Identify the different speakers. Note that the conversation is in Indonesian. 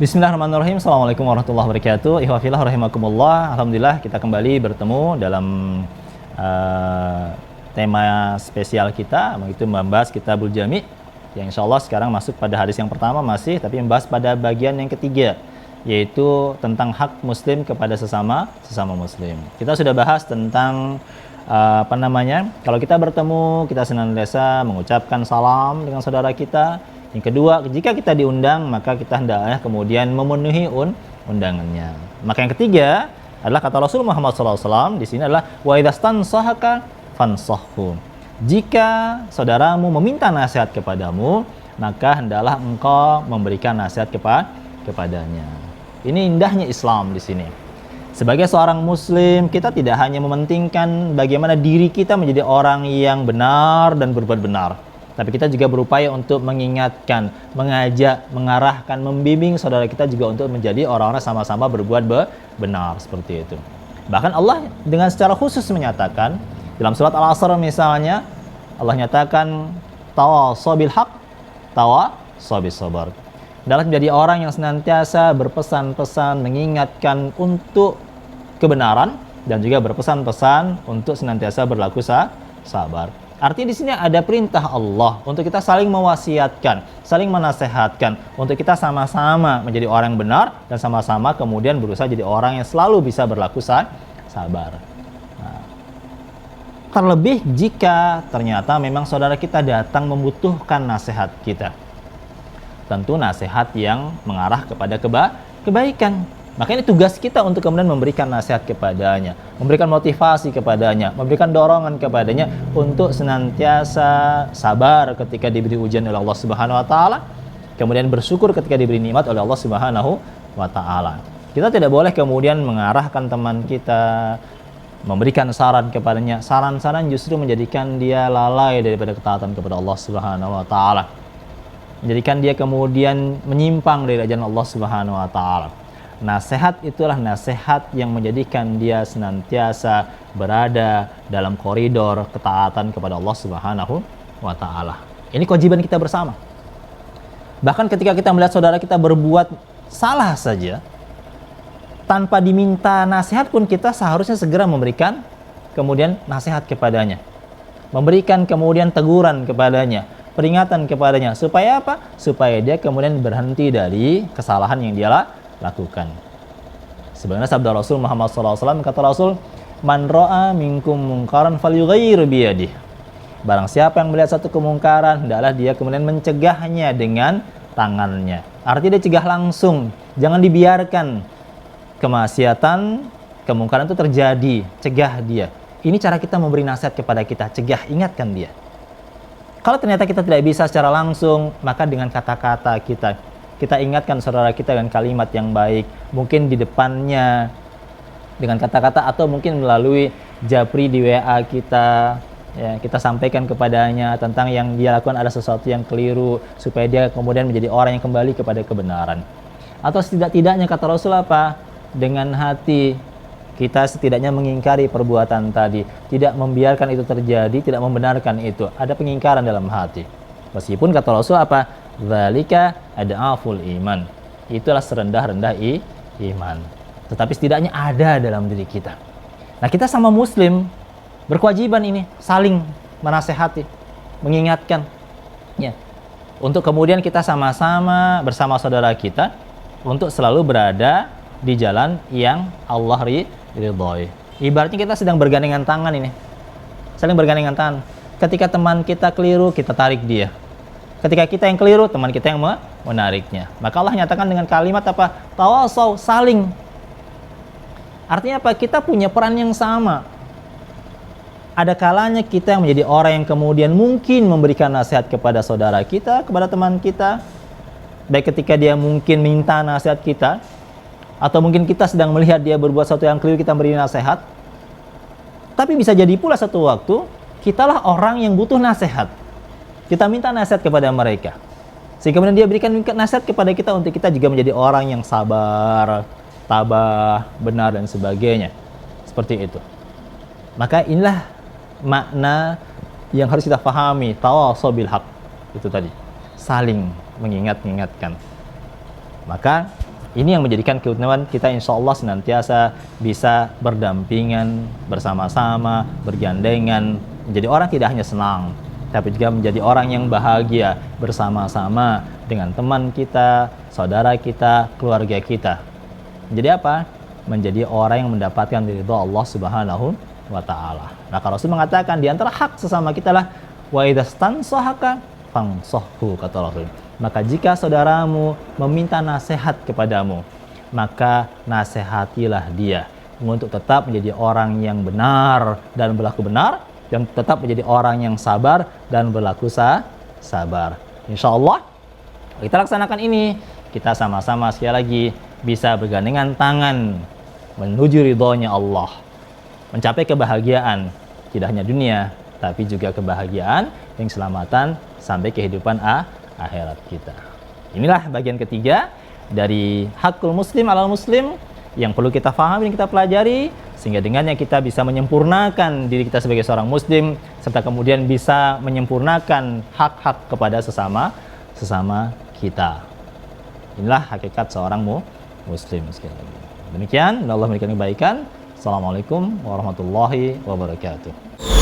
Speaker 1: Bismillahirrahmanirrahim. Assalamualaikum warahmatullahi wabarakatuh. Ihwafillah rahimakumullah. Alhamdulillah kita kembali bertemu dalam tema spesial kita, yaitu membahas Kitabul Jami', yang insyaallah sekarang masuk pada hadis yang pertama masih, tapi membahas pada bagian yang ketiga, yaitu tentang hak muslim kepada sesama muslim. Kita sudah bahas tentang kalau kita bertemu, kita senantiasa mengucapkan salam dengan saudara kita. Yang kedua, jika kita diundang, maka kita hendaknya kemudian memenuhi undangannya. Maka yang ketiga adalah kata Rasul Muhammad SAW di sini adalah wa idzastansahaka fansahhu. Jika saudaramu meminta nasihat kepadamu, maka hendaklah engkau memberikan nasihat kepadanya. Ini indahnya Islam di sini. Sebagai seorang muslim, kita tidak hanya mementingkan bagaimana diri kita menjadi orang yang benar dan berbuat benar, tapi kita juga berupaya untuk mengingatkan, mengajak, mengarahkan, membimbing saudara kita juga untuk menjadi orang-orang sama-sama berbuat benar seperti itu. Bahkan Allah dengan secara khusus menyatakan dalam surat Al-Asr misalnya, Allah nyatakan tawassaw bil haq, tawassaw bis sabr. Adalah menjadi orang yang senantiasa berpesan-pesan, mengingatkan untuk kebenaran dan juga berpesan-pesan untuk senantiasa berlaku sabar. Artinya di sini ada perintah Allah untuk kita saling mewasiatkan, saling menasehatkan, untuk kita sama-sama menjadi orang yang benar dan sama-sama kemudian berusaha jadi orang yang selalu bisa berlaku sabar. Nah, terlebih jika ternyata memang saudara kita datang membutuhkan nasihat kita. Tentu nasihat yang mengarah kepada kebaikan. Maka ini tugas kita untuk kemudian memberikan nasihat kepadanya, memberikan motivasi kepadanya, memberikan dorongan kepadanya untuk senantiasa sabar ketika diberi ujian oleh Allah Subhanahu wa taala, kemudian bersyukur ketika diberi nikmat oleh Allah Subhanahu wa taala. Kita tidak boleh kemudian mengarahkan teman kita, memberikan saran kepadanya. Saran-saran justru menjadikan dia lalai daripada ketaatan kepada Allah Subhanahu wa taala. Menjadikan dia kemudian menyimpang dari ajaran Allah Subhanahu wa taala. Nasihat itulah nasihat yang menjadikan dia senantiasa berada dalam koridor ketaatan kepada Allah Subhanahu wa taala. Ini kewajiban kita bersama. Bahkan ketika kita melihat saudara kita berbuat salah saja, tanpa diminta nasihat pun kita seharusnya segera memberikan kemudian nasihat kepadanya. Memberikan kemudian teguran kepadanya, peringatan kepadanya. Supaya apa? Supaya dia kemudian berhenti dari kesalahan yang dia lakukan. Sebenarnya sabda Rasul Muhammad SAW, kata Rasul, man ra'a minkum mungkaran falyughayyir biyadihi. Barang siapa yang melihat satu kemungkaran, hendaklah dia kemudian mencegahnya dengan tangannya. Artinya dia cegah langsung, jangan dibiarkan kemaksiatan, kemungkaran itu terjadi, cegah dia. Ini cara kita memberi nasihat kepada kita, cegah, ingatkan dia. Kalau ternyata kita tidak bisa secara langsung, maka dengan kata-kata kita ingatkan saudara kita dengan kalimat yang baik, mungkin di depannya dengan kata-kata atau mungkin melalui japri di WA kita, ya, kita sampaikan kepadanya tentang yang dia lakukan ada sesuatu yang keliru supaya dia kemudian menjadi orang yang kembali kepada kebenaran. Atau setidak-tidaknya kata Rasul apa? Dengan hati kita setidaknya mengingkari perbuatan tadi, tidak membiarkan itu terjadi, tidak membenarkan itu. Ada pengingkaran dalam hati. Meskipun kata Rasul apa? Dzalika ad'aful iman. Itulah serendah-rendah iman. Tetapi setidaknya ada dalam diri kita. Nah, kita sama muslim berkewajiban ini saling menasehati, mengingatkan, ya. Untuk kemudian kita sama-sama bersama saudara kita untuk selalu berada di jalan yang Allah ridhoi. Ibaratnya kita sedang bergandengan tangan ini. Saling bergandengan tangan. Ketika teman kita keliru, kita tarik dia. Ketika kita yang keliru, teman kita yang menariknya. Maka Allah nyatakan dengan kalimat apa? Tawassaw, saling. Artinya apa? Kita punya peran yang sama. Ada kalanya kita yang menjadi orang yang kemudian mungkin memberikan nasihat kepada saudara kita, kepada teman kita. Baik ketika dia mungkin minta nasihat kita, atau mungkin kita sedang melihat dia berbuat sesuatu yang keliru, kita beri nasihat. Tapi bisa jadi pula satu waktu, kitalah orang yang butuh nasihat. Kita minta nasihat kepada mereka. Sehingga kemudian dia berikan nasihat kepada kita untuk kita juga menjadi orang yang sabar, tabah, benar dan sebagainya. Seperti itu. Maka inilah makna yang harus kita pahami, tawassaw bil haq. Itu tadi. Saling mengingatkan. Maka Ini yang menjadikan keutamaan kita insya Allah senantiasa bisa berdampingan, bersama-sama, bergandengan, menjadi orang tidak hanya senang, tapi juga menjadi orang yang bahagia bersama-sama dengan teman kita, saudara kita, keluarga kita. Menjadi apa? Menjadi orang yang mendapatkan ridha Allah Subhanahu wa ta'ala. Maka Rasul mengatakan di antara hak sesama kita lah wa idzastansahaka fansahhu, kata Rasul. Maka jika saudaramu meminta nasihat kepadamu, maka nasihatilah dia untuk tetap menjadi orang yang benar dan berlaku benar, dan tetap menjadi orang yang sabar dan berlaku sabar. Insya Allah kita laksanakan ini, kita sama-sama sekali lagi bisa bergandengan tangan menuju ridhonya Allah, mencapai kebahagiaan tidak hanya dunia tapi juga kebahagiaan yang keselamatan sampai kehidupan akhirat kita. Inilah bagian ketiga dari hakul muslim alal muslim yang perlu kita pahami dan kita pelajari, sehingga dengannya kita bisa menyempurnakan diri kita sebagai seorang muslim, serta kemudian bisa menyempurnakan hak-hak kepada sesama kita. Inilah hakikat seorang muslim sekali lagi. Demikian, Allah memberikan kebaikan. Assalamualaikum warahmatullahi wabarakatuh.